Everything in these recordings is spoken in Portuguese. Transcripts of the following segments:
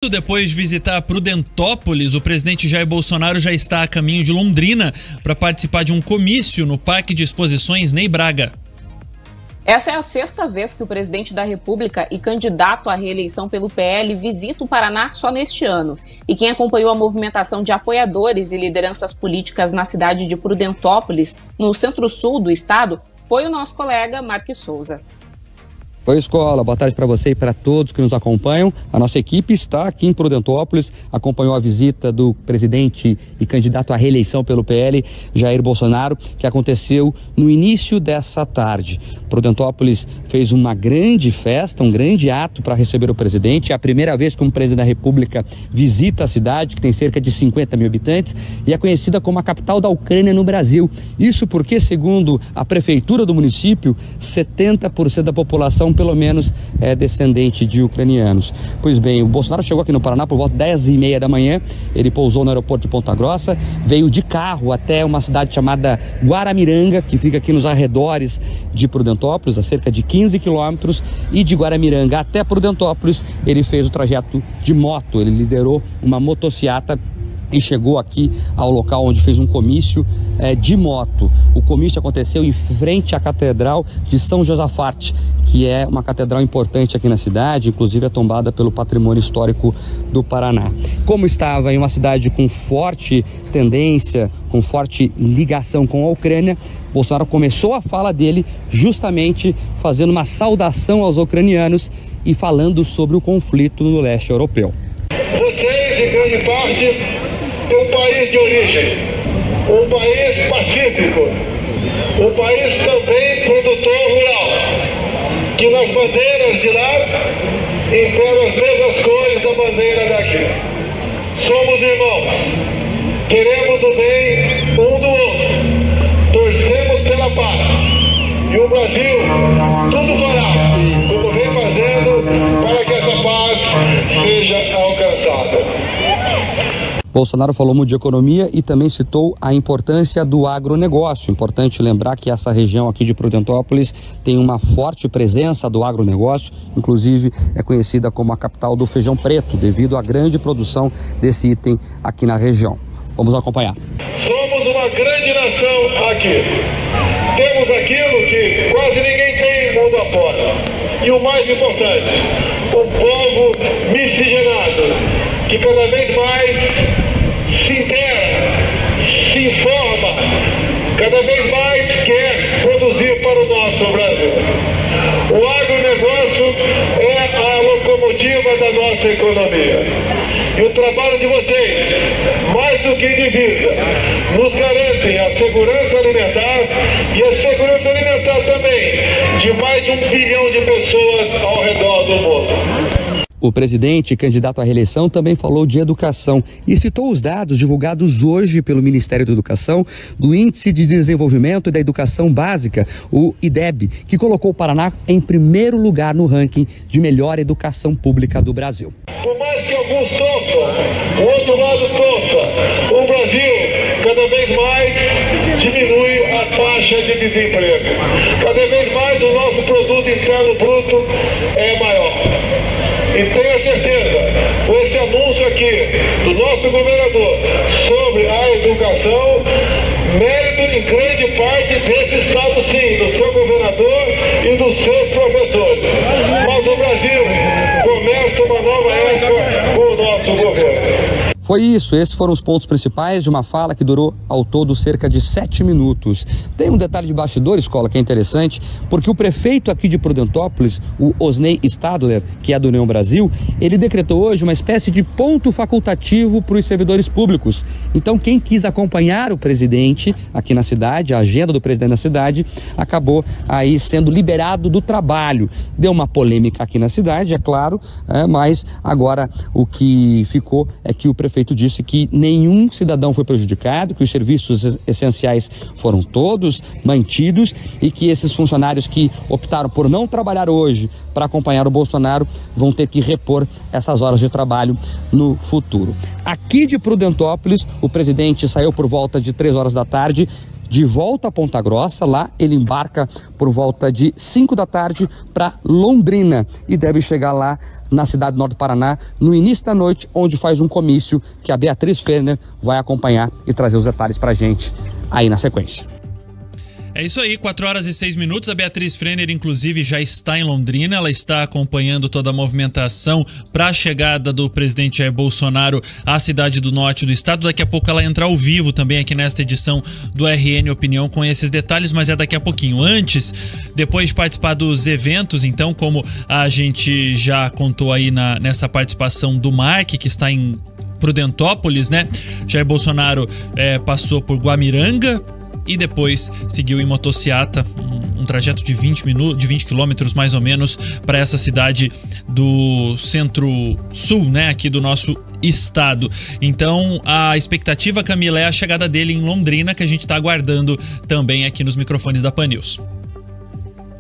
Depois de visitar Prudentópolis, o presidente Jair Bolsonaro já está a caminho de Londrina para participar de um comício no Parque de Exposições Ney Braga. Essa é a sexta vez que o presidente da República e candidato à reeleição pelo PL visita o Paraná só neste ano. E quem acompanhou a movimentação de apoiadores e lideranças políticas na cidade de Prudentópolis, no centro-sul do estado, foi o nosso colega Marques Souza. Oi, Escola, boa tarde para você e para todos que nos acompanham. A nossa equipe está aqui em Prudentópolis, acompanhou a visita do presidente e candidato à reeleição pelo PL, Jair Bolsonaro, que aconteceu no início dessa tarde. Prudentópolis fez uma grande festa, um grande ato para receber o presidente. É a primeira vez que um presidente da República visita a cidade, que tem cerca de 50 mil habitantes, e é conhecida como a capital da Ucrânia no Brasil. Isso porque, segundo a prefeitura do município, 70% da população pelo menos é descendente de ucranianos. Pois bem, o Bolsonaro chegou aqui no Paraná por volta de 10h30 da manhã, ele pousou no aeroporto de Ponta Grossa, veio de carro até uma cidade chamada Guaramiranga, que fica aqui nos arredores de Prudentópolis, a cerca de 15 quilômetros, e de Guaramiranga até Prudentópolis ele fez o trajeto de moto, ele liderou uma motociata e chegou aqui ao local onde fez um comício de moto. O comício aconteceu em frente à Catedral de São Josafate, que é uma catedral importante aqui na cidade, inclusive é tombada pelo patrimônio histórico do Paraná. Como estava em uma cidade com forte tendência, com forte ligação com a Ucrânia, Bolsonaro começou a fala dele justamente fazendo uma saudação aos ucranianos e falando sobre o conflito no leste europeu. Vocês, em grande parte, têm um país de origem, um país pacífico, um país também produtor rural, que nas bandeiras de lá imperam as mesmas cores da bandeira daqui. Somos irmãos, queremos o bem um do outro, torcemos pela paz. E o Brasil tudo fará, como vem fazendo, para que essa paz seja alcançada. Bolsonaro falou muito de economia e também citou a importância do agronegócio. Importante lembrar que essa região aqui de Prudentópolis tem uma forte presença do agronegócio, inclusive é conhecida como a capital do feijão preto, devido à grande produção desse item aqui na região. Vamos acompanhar. Somos uma grande nação aqui. Temos aquilo que quase ninguém tem mundo afora. E o mais importante, um povo miscigenado, que cada vez mais se integra, se informa, cada vez mais quer produzir para o nosso Brasil. O agronegócio é a locomotiva da nossa economia. E o trabalho de vocês, mais do que indivisa, nos garantem a segurança alimentar e a segurança alimentar também de mais de 1 bilhão de pessoas ao redor do mundo. O presidente, candidato à reeleição, também falou de educação e citou os dados divulgados hoje pelo Ministério da Educação do Índice de Desenvolvimento da Educação Básica, o IDEB, que colocou o Paraná em primeiro lugar no ranking de melhor educação pública do Brasil. Por mais que alguns sofram, o outro lado sofra, o Brasil cada vez mais diminui a taxa de desemprego. Cada vez mais o nosso produto interno bruto é maior. E tenha certeza, com esse anúncio aqui do nosso governador sobre a educação, mérito em grande parte desse estado sim, do seu governador e dos seus professores. Mas o Brasil começa uma nova época com o nosso governo. Foi isso, esses foram os pontos principais de uma fala que durou ao todo cerca de 7 minutos. Tem um detalhe de bastidor, Escola, que é interessante, porque o prefeito aqui de Prudentópolis, o Osney Stadler, que é do União Brasil, ele decretou hoje uma espécie de ponto facultativo para os servidores públicos. Então, quem quis acompanhar o presidente aqui na cidade, a agenda do presidente na cidade, acabou aí sendo liberado do trabalho. Deu uma polêmica aqui na cidade, é claro, mas agora o que ficou é que o prefeito disse que nenhum cidadão foi prejudicado, que os serviços essenciais foram todos mantidos e que esses funcionários que optaram por não trabalhar hoje para acompanhar o Bolsonaro vão ter que repor essas horas de trabalho no futuro. Aqui de Prudentópolis, o presidente saiu por volta de 3 horas da tarde, de volta a Ponta Grossa. Lá ele embarca por volta de 5 da tarde para Londrina e deve chegar lá na cidade do Norte do Paraná no início da noite, onde faz um comício que a Beatriz Frenner vai acompanhar e trazer os detalhes para a gente aí na sequência. É isso aí, 4h06. A Beatriz Frenner, inclusive, já está em Londrina. Ela está acompanhando toda a movimentação para a chegada do presidente Jair Bolsonaro à cidade do norte do estado. Daqui a pouco ela entra ao vivo também aqui nesta edição do RN Opinião com esses detalhes, mas é daqui a pouquinho. Antes, depois de participar dos eventos, então, como a gente já contou aí nessa participação do Mark, que está em Prudentópolis, né? Jair Bolsonaro passou por Guamiranga e depois seguiu em motociata, um trajeto de 20 quilômetros mais ou menos, para essa cidade do centro-sul, né, aqui do nosso estado. Então, a expectativa, Camila, é a chegada dele em Londrina, que a gente está aguardando também aqui nos microfones da Pan News.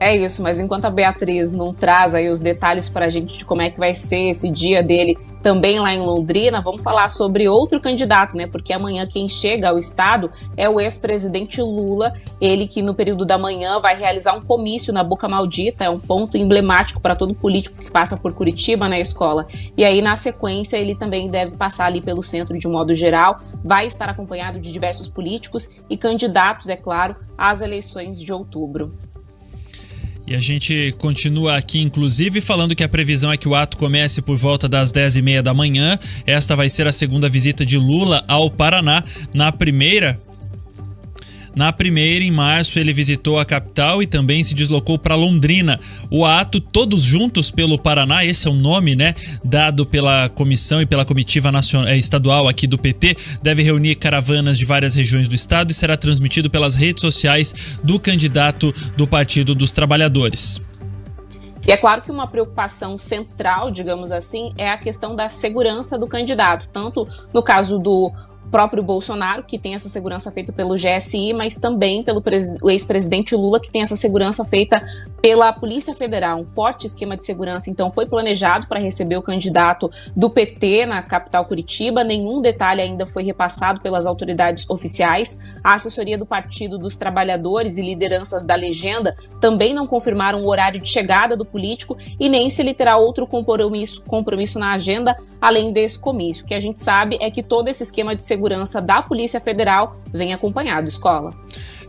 É isso, mas enquanto a Beatriz não traz aí os detalhes para a gente de como é que vai ser esse dia dele também lá em Londrina, vamos falar sobre outro candidato, né? Porque amanhã quem chega ao estado é o ex-presidente Lula, ele que no período da manhã vai realizar um comício na Boca Maldita, é um ponto emblemático para todo político que passa por Curitiba na escola. E aí, na sequência, ele também deve passar ali pelo centro de um modo geral, vai estar acompanhado de diversos políticos e candidatos, é claro, às eleições de outubro. E a gente continua aqui, inclusive, falando que a previsão é que o ato comece por volta das 10h30 da manhã. Esta vai ser a segunda visita de Lula ao Paraná. Na primeira, em março, ele visitou a capital e também se deslocou para Londrina. O ato Todos Juntos pelo Paraná, esse é o nome, né, dado pela comissão e pela comitiva estadual aqui do PT, deve reunir caravanas de várias regiões do estado e será transmitido pelas redes sociais do candidato do Partido dos Trabalhadores. E é claro que uma preocupação central, digamos assim, é a questão da segurança do candidato, tanto no caso do próprio Bolsonaro, que tem essa segurança feita pelo GSI, mas também pelo ex-presidente Lula, que tem essa segurança feita pela Polícia Federal. Um forte esquema de segurança, então, foi planejado para receber o candidato do PT na capital Curitiba. Nenhum detalhe ainda foi repassado pelas autoridades oficiais. A assessoria do Partido dos Trabalhadores e lideranças da legenda também não confirmaram o horário de chegada do político e nem se ele terá outro compromisso na agenda, além desse comício. O que a gente sabe é que todo esse esquema de segurança da Polícia Federal vem acompanhado, Escola.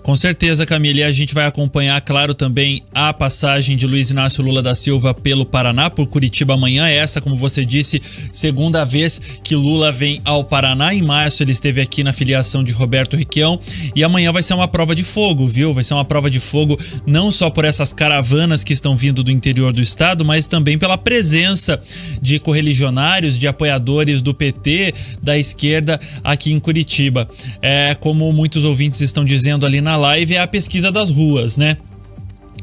Com certeza, Camila, e a gente vai acompanhar, claro, também a passagem de Luiz Inácio Lula da Silva pelo Paraná, por Curitiba amanhã. Essa, como você disse, segunda vez que Lula vem ao Paraná. Em março ele esteve aqui na filiação de Roberto Requião e amanhã vai ser uma prova de fogo, viu? Vai ser uma prova de fogo não só por essas caravanas que estão vindo do interior do estado, mas também pela presença de correligionários, de apoiadores do PT, da esquerda aqui em Curitiba. Como muitos ouvintes estão dizendo ali na live, é a pesquisa das ruas, né?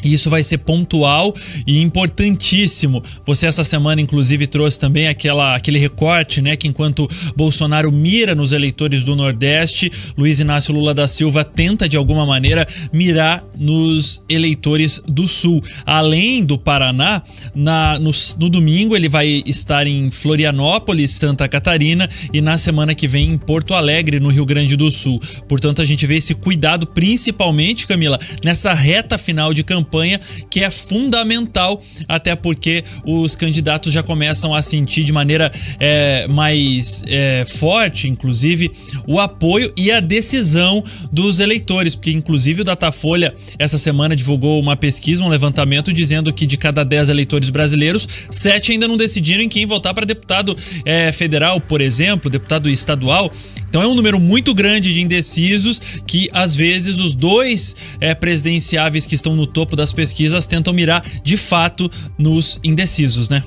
Isso vai ser pontual e importantíssimo. Você essa semana, inclusive, trouxe também aquele recorte, né? Que enquanto Bolsonaro mira nos eleitores do Nordeste, Luiz Inácio Lula da Silva tenta, de alguma maneira, mirar nos eleitores do Sul. Além do Paraná, no domingo ele vai estar em Florianópolis, Santa Catarina, e na semana que vem em Porto Alegre, no Rio Grande do Sul. Portanto, a gente vê esse cuidado, principalmente, Camila, nessa reta final de campanha, que é fundamental, até porque os candidatos já começam a sentir de maneira mais forte, inclusive, o apoio e a decisão dos eleitores, porque inclusive o Datafolha essa semana divulgou uma pesquisa, um levantamento dizendo que de cada 10 eleitores brasileiros, 7 ainda não decidiram em quem votar para deputado federal, por exemplo, deputado estadual. Então é um número muito grande de indecisos que, às vezes, os dois presidenciáveis que estão no topo das pesquisas tentam mirar, de fato, nos indecisos, né?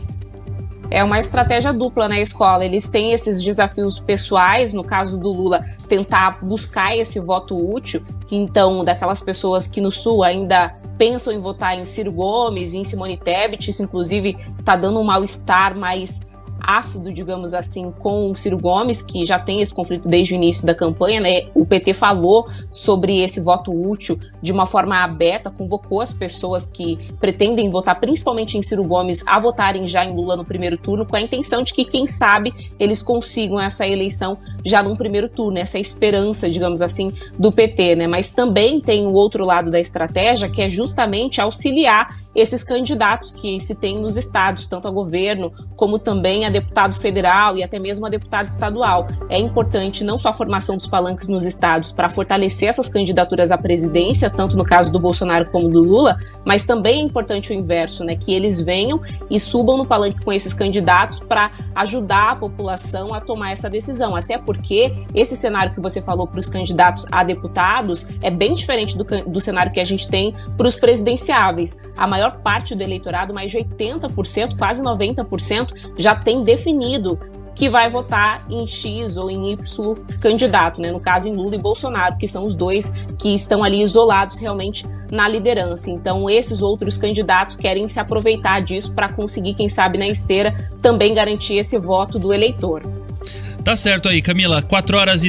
É uma estratégia dupla na escola. Eles têm esses desafios pessoais, no caso do Lula, tentar buscar esse voto útil, que então, daquelas pessoas que no Sul ainda pensam em votar em Ciro Gomes, em Simone Tebet, isso inclusive está dando um mal-estar mais ácido, digamos assim, com o Ciro Gomes, que já tem esse conflito desde o início da campanha, né? O PT falou sobre esse voto útil de uma forma aberta, convocou as pessoas que pretendem votar, principalmente em Ciro Gomes, a votarem já em Lula no primeiro turno, com a intenção de que, quem sabe, eles consigam essa eleição já num primeiro turno, essa esperança, digamos assim, do PT, né? Mas também tem o outro lado da estratégia, que é justamente auxiliar esses candidatos que se tem nos estados, tanto a governo como também a deputado federal e até mesmo a deputada estadual. É importante não só a formação dos palanques nos estados para fortalecer essas candidaturas à presidência, tanto no caso do Bolsonaro como do Lula, mas também é importante o inverso, né? Que eles venham e subam no palanque com esses candidatos para ajudar a população a tomar essa decisão. Até porque esse cenário que você falou para os candidatos a deputados é bem diferente do cenário que a gente tem para os presidenciáveis. A maior parte do eleitorado, mais de 80%, quase 90%, já tem definido que vai votar em X ou em Y candidato, né? No caso, em Lula e Bolsonaro, que são os dois que estão ali isolados realmente na liderança. Então, esses outros candidatos querem se aproveitar disso para conseguir, quem sabe, na esteira, também garantir esse voto do eleitor. Tá certo aí, Camila. 4h10.